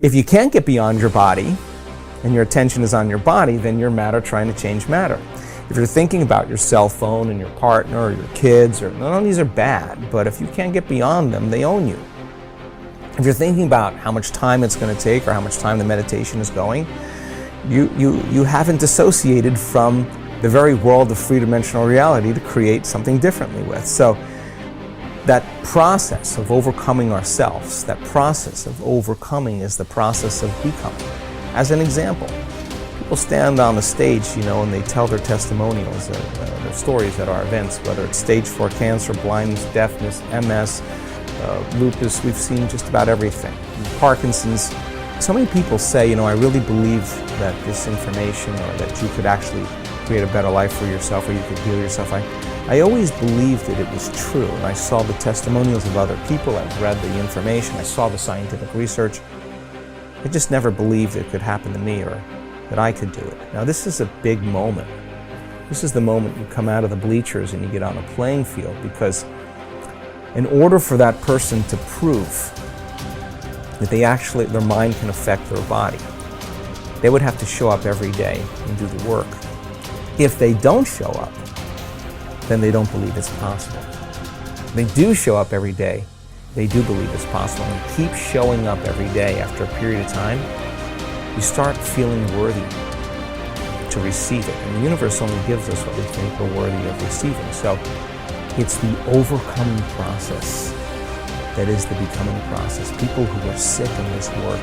If you can't get beyond your body, and your attention is on your body, then you're matter trying to change matter. If you're thinking about your cell phone and your partner or your kids, or none of these are bad, but if you can't get beyond them, they own you. If you're thinking about how much time it's going to take or how much time the meditation is going, you haven't dissociated from the very world of three-dimensional reality to create something differently with. So that process of overcoming ourselves, that process of overcoming is the process of becoming. As an example, people stand on the stage, and they tell their testimonials, their stories at our events, whether it's stage 4 cancer, blindness, deafness, MS, lupus. We've seen just about everything. Parkinson's. So many people say, I really believe that this information, or that you could actually create a better life for yourself, or you could heal yourself. I always believed that it was true, and I saw the testimonials of other people, I've read the information, I saw the scientific research. I just never believed it could happen to me, or that I could do it. Now this is a big moment. This is the moment you come out of the bleachers and you get on a playing field, because in order for that person to prove that their mind can affect their body, they would have to show up every day and do the work. If they don't show up, then they don't believe it's possible. If they do show up every day, they do believe it's possible. And you keep showing up every day after a period of time, you start feeling worthy to receive it. And the universe only gives us what we think we're worthy of receiving. So it's the overcoming process that is the becoming process. People who are sick in this work,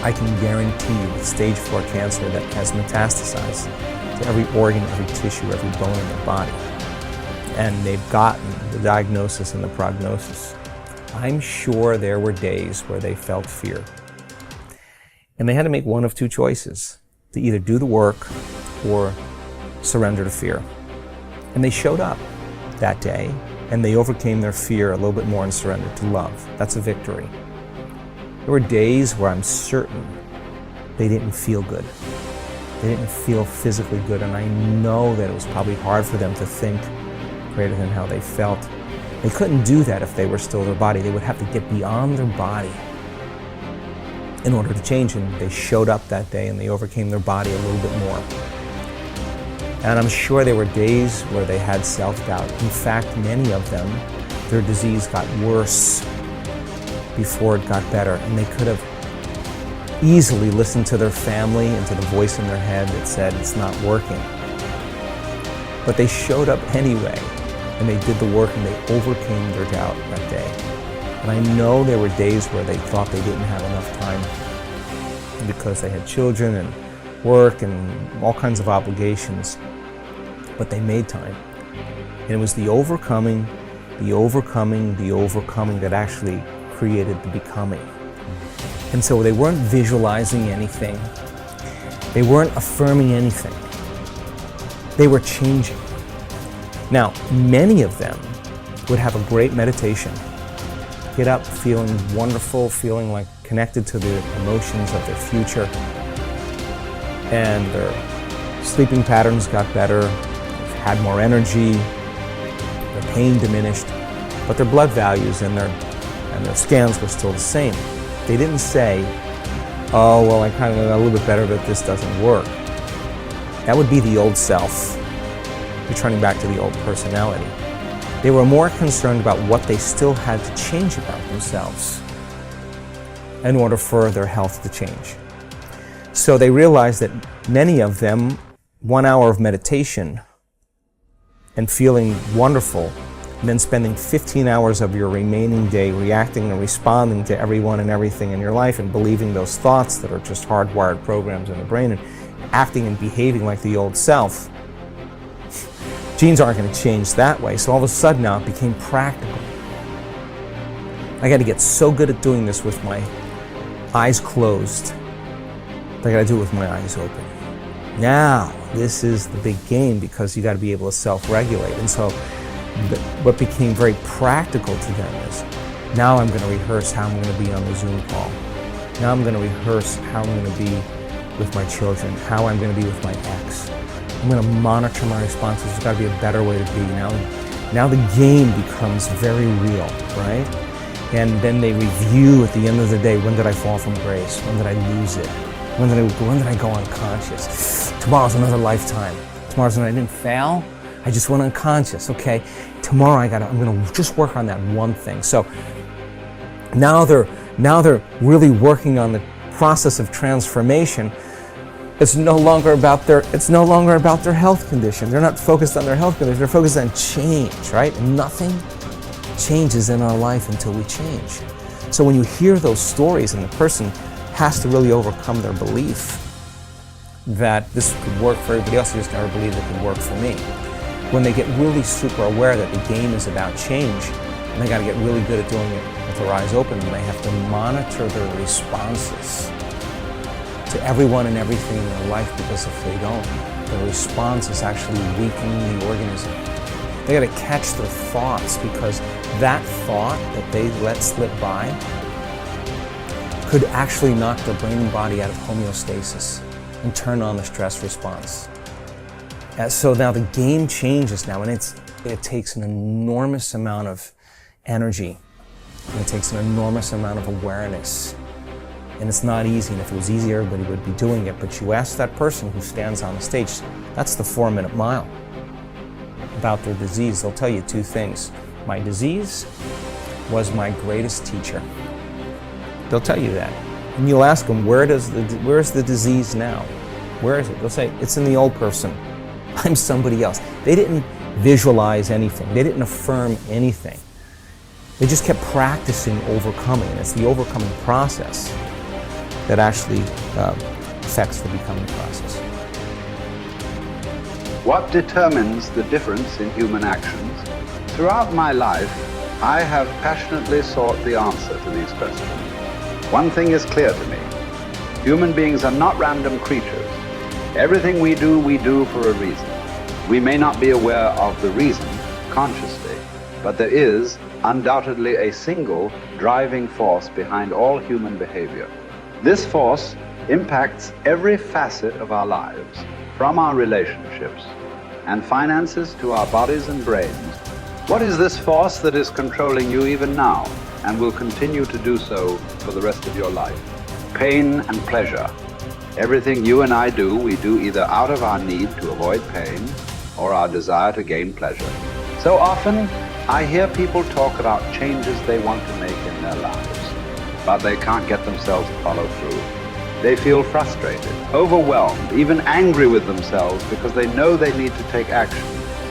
I can guarantee you with stage 4 cancer that has metastasized to every organ, every tissue, every bone in their body, and they've gotten the diagnosis and the prognosis, I'm sure there were days where they felt fear. And they had to make one of two choices, to either do the work or surrender to fear. And they showed up that day, and they overcame their fear a little bit more and surrendered to love. That's a victory. There were days where I'm certain they didn't feel good. They didn't feel physically good, and I know that it was probably hard for them to think greater than how they felt. They couldn't do that if they were still their body. They would have to get beyond their body in order to change, and they showed up that day and they overcame their body a little bit more. And I'm sure there were days where they had self-doubt. In fact, many of them, their disease got worse before it got better, and they could have easily listened to their family and to the voice in their head that said it's not working. But they showed up anyway, and they did the work, and they overcame their doubt that day. And I know there were days where they thought they didn't have enough time because they had children and work and all kinds of obligations, but they made time. And it was the overcoming that actually created the becoming. And so they weren't visualizing anything. They weren't affirming anything. They were changing. Now, many of them would have a great meditation, get up feeling wonderful, feeling like connected to the emotions of their future, and their sleeping patterns got better, had more energy, their pain diminished, but their blood values and their scans were still the same. They didn't say, oh, well, I kind of got a little bit better, but this doesn't work. That would be the old self, returning back to the old personality. They were more concerned about what they still had to change about themselves in order for their health to change. So they realized that many of them, 1 hour of meditation and feeling wonderful, and then spending 15 hours of your remaining day reacting and responding to everyone and everything in your life and believing those thoughts that are just hardwired programs in the brain and acting and behaving like the old self. Genes aren't going to change that way, so all of a sudden now it became practical. I got to get so good at doing this with my eyes closed. I got to do it with my eyes open. Now, this is the big game, because you got to be able to self-regulate. And so what became very practical to them is, now I'm going to rehearse how I'm going to be on the Zoom call. Now I'm going to rehearse how I'm going to be with my children, how I'm going to be with my ex. I'm going to monitor my responses. There's got to be a better way to be. Now the game becomes very real, right? And then they review at the end of the day, when did I fall from grace? When did I lose it? When did I go unconscious? Tomorrow's another lifetime. Tomorrow's when I didn't fail, I just went unconscious. Okay, tomorrow I'm gonna just work on that one thing. So now they're really working on the process of transformation. It's no longer about their health condition. They're not focused on their health condition. They're focused on change, right? And nothing changes in our life until we change. So when you hear those stories and the person has to really overcome their belief that this could work for everybody else, they just never believed it could work for me. When they get really super aware that the game is about change, and they got to get really good at doing it with their eyes open, and they have to monitor their responses to everyone and everything in their life, because if they don't, the response is actually weakening the organism. They got to catch their thoughts, because that thought that they let slip by could actually knock their brain and body out of homeostasis and turn on the stress response. So now the game changes now, and it takes an enormous amount of energy, and it takes an enormous amount of awareness. And it's not easy, and if it was easy, everybody would be doing it. But you ask that person who stands on the stage, that's the 4-minute mile, about their disease. They'll tell you two things. My disease was my greatest teacher. They'll tell you that. And you'll ask them, where's the disease now? Where is it? They'll say, it's in the old person. I'm somebody else. They didn't visualize anything. They didn't affirm anything. They just kept practicing overcoming. And it's the overcoming process that actually affects the becoming process. What determines the difference in human actions? Throughout my life, I have passionately sought the answer to these questions. One thing is clear to me. Human beings are not random creatures. Everything we do for a reason. We may not be aware of the reason consciously, but there is undoubtedly a single driving force behind all human behavior. This force impacts every facet of our lives, from our relationships and finances to our bodies and brains. What is this force that is controlling you even now and will continue to do so for the rest of your life? Pain and pleasure. Everything you and I do, we do either out of our need to avoid pain or our desire to gain pleasure. So often, I hear people talk about changes they want to make in their lives, but they can't get themselves to follow through. They feel frustrated, overwhelmed, even angry with themselves because they know they need to take action,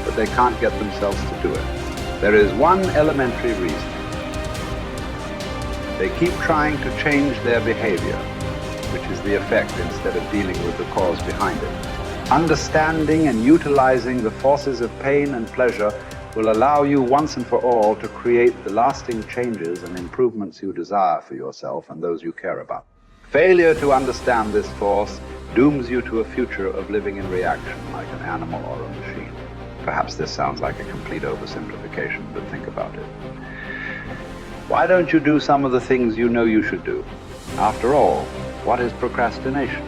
but they can't get themselves to do it. There is one elementary reason. They keep trying to change their behavior, which is the effect instead of dealing with the cause behind it. Understanding and utilizing the forces of pain and pleasure will allow you once and for all to create the lasting changes and improvements you desire for yourself and those you care about. Failure to understand this force dooms you to a future of living in reaction like an animal or a machine. Perhaps this sounds like a complete oversimplification, but think about it. Why don't you do some of the things you know you should do? After all, what is procrastination?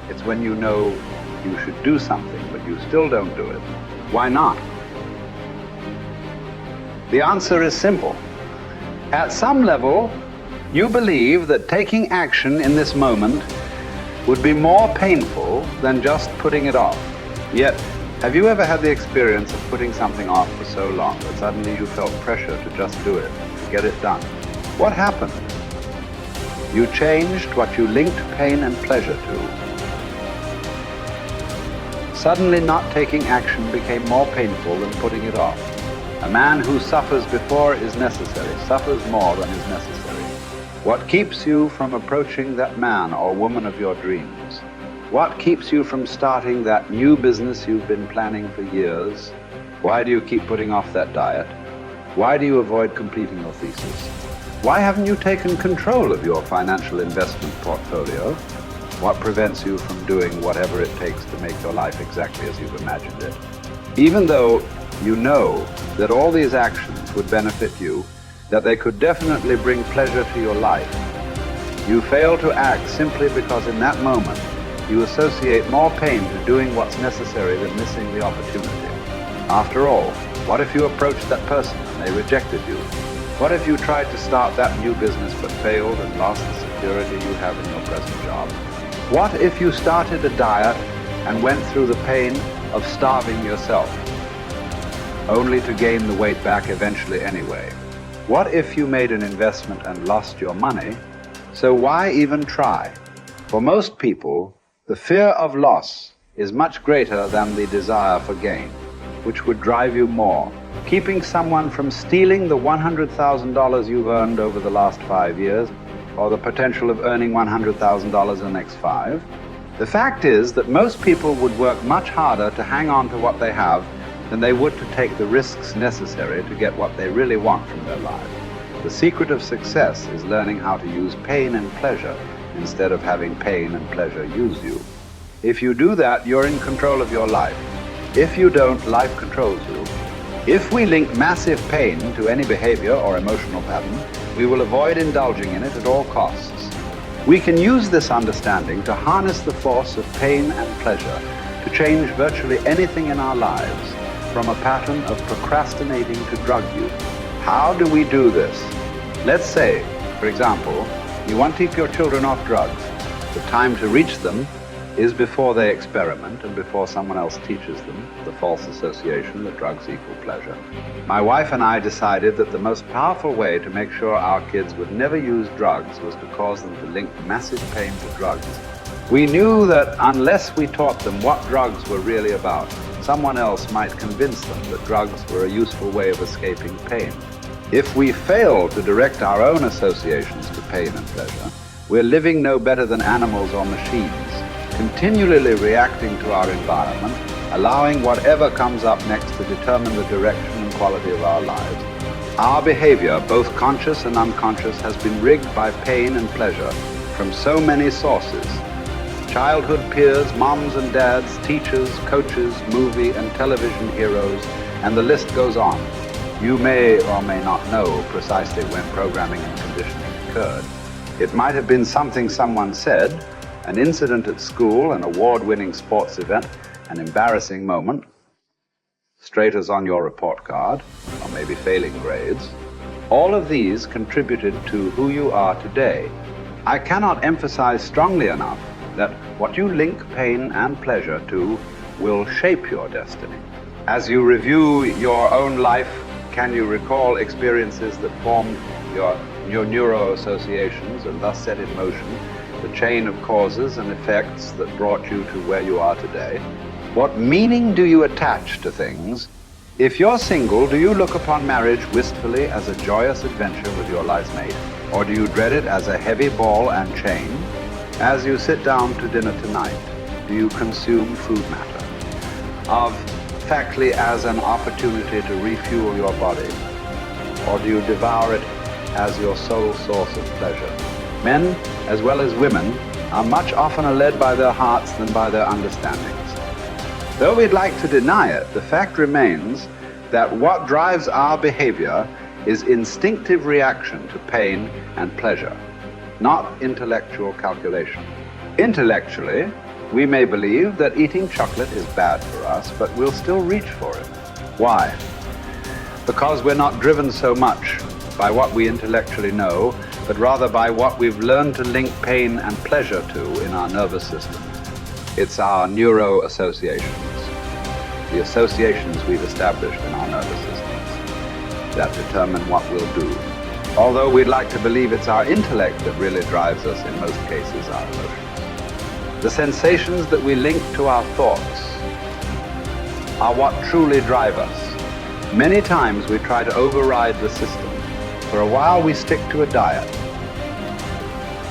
It's when you know you should do something, but you still don't do it. Why not? The answer is simple. At some level, you believe that taking action in this moment would be more painful than just putting it off. Yet, have you ever had the experience of putting something off for so long that suddenly you felt pressure to just do it, to get it done? What happened? You changed what you linked pain and pleasure to. Suddenly not taking action became more painful than putting it off. A man who suffers before is necessary, suffers more than is necessary. What keeps you from approaching that man or woman of your dreams? What keeps you from starting that new business you've been planning for years? Why do you keep putting off that diet? Why do you avoid completing your thesis? Why haven't you taken control of your financial investment portfolio? What prevents you from doing whatever it takes to make your life exactly as you've imagined it? Even though you know that all these actions would benefit you, that they could definitely bring pleasure to your life, you fail to act simply because in that moment you associate more pain to doing what's necessary than missing the opportunity. After all, what if you approached that person and they rejected you? What if you tried to start that new business but failed and lost the security you have in your present job? What if you started a diet and went through the pain of starving yourself, only to gain the weight back eventually anyway? What if you made an investment and lost your money? So why even try? For most people, the fear of loss is much greater than the desire for gain, which would drive you more. Keeping someone from stealing the $100,000 you've earned over the last 5 years, or the potential of earning $100,000 in the next 5. The fact is that most people would work much harder to hang on to what they have than they would to take the risks necessary to get what they really want from their lives. The secret of success is learning how to use pain and pleasure instead of having pain and pleasure use you. If you do that, you're in control of your life. If you don't, life controls you. If we link massive pain to any behavior or emotional pattern, we will avoid indulging in it at all costs. We can use this understanding to harness the force of pain and pleasure to change virtually anything in our lives, from a pattern of procrastinating to drug use. How do we do this? Let's say, for example, you want to keep your children off drugs. The time to reach them is before they experiment and before someone else teaches them the false association that drugs equal pleasure. My wife and I decided that the most powerful way to make sure our kids would never use drugs was to cause them to link massive pain to drugs. We knew that unless we taught them what drugs were really about, someone else might convince them that drugs were a useful way of escaping pain. If we fail to direct our own associations to pain and pleasure, we're living no better than animals or machines, continually reacting to our environment, allowing whatever comes up next to determine the direction and quality of our lives. Our behavior, both conscious and unconscious, has been rigged by pain and pleasure from so many sources. Childhood peers, moms and dads, teachers, coaches, movie and television heroes, and the list goes on. You may or may not know precisely when programming and conditioning occurred. It might have been something someone said, an incident at school, an award-winning sports event, an embarrassing moment, straight as on your report card, or maybe failing grades. All of these contributed to who you are today. I cannot emphasize strongly enough that what you link pain and pleasure to will shape your destiny. As you review your own life, can you recall experiences that formed your neuro-associations and thus set in motion the chain of causes and effects that brought you to where you are today? What meaning do you attach to things? If you're single, do you look upon marriage wistfully as a joyous adventure with your life mate? Or do you dread it as a heavy ball and chain? As you sit down to dinner tonight, do you consume food matter? Of factly as an opportunity to refuel your body? Or do you devour it as your sole source of pleasure? Men, as well as women, are much oftener led by their hearts than by their understandings. Though we'd like to deny it, the fact remains that what drives our behavior is instinctive reaction to pain and pleasure, not intellectual calculation. Intellectually, we may believe that eating chocolate is bad for us, but we'll still reach for it. Why? Because we're not driven so much by what we intellectually know, but rather by what we've learned to link pain and pleasure to in our nervous system. It's our neuro-associations, the associations we've established in our nervous systems that determine what we'll do. Although we'd like to believe it's our intellect that really drives us, in most cases, our emotions. The sensations that we link to our thoughts are what truly drive us. Many times we try to override the system. For a while we stick to a diet.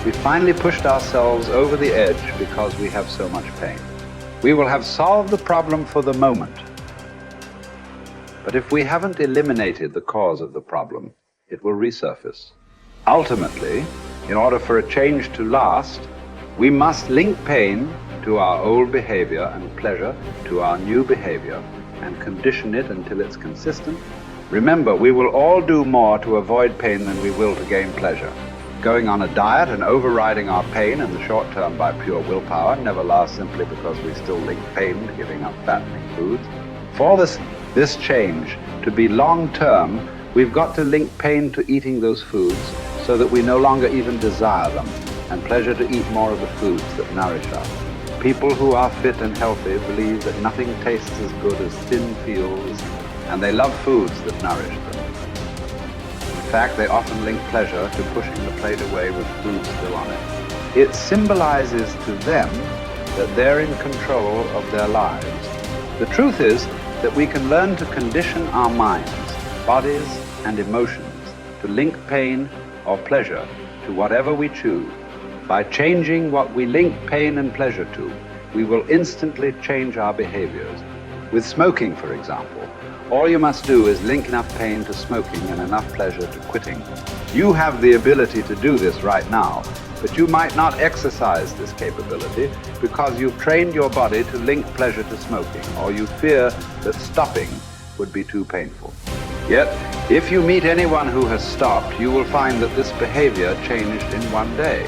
We finally pushed ourselves over the edge because we have so much pain. We will have solved the problem for the moment. But if we haven't eliminated the cause of the problem, it will resurface. Ultimately, in order for a change to last, we must link pain to our old behavior and pleasure to our new behavior and condition it until it's consistent. Remember, we will all do more to avoid pain than we will to gain pleasure. Going on a diet and overriding our pain in the short term by pure willpower never lasts simply because we still link pain to giving up fattening foods. For this change to be long term, We've got to link pain to eating those foods so that we no longer even desire them, and pleasure to eat more of the foods that nourish us. People who are fit and healthy believe that nothing tastes as good as thin fields, and they love foods that nourish them. In fact, they often link pleasure to pushing the plate away with food still on it. It symbolizes to them that they're in control of their lives. The truth is that we can learn to condition our minds, bodies, and emotions to link pain or pleasure to whatever we choose. By changing what we link pain and pleasure to, we will instantly change our behaviors. With smoking, for example, all you must do is link enough pain to smoking and enough pleasure to quitting. You have the ability to do this right now, but you might not exercise this capability because you've trained your body to link pleasure to smoking, or you fear that stopping would be too painful. Yet, if you meet anyone who has stopped, you will find that this behavior changed in one day.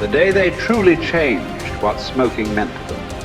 The day they truly changed what smoking meant to them.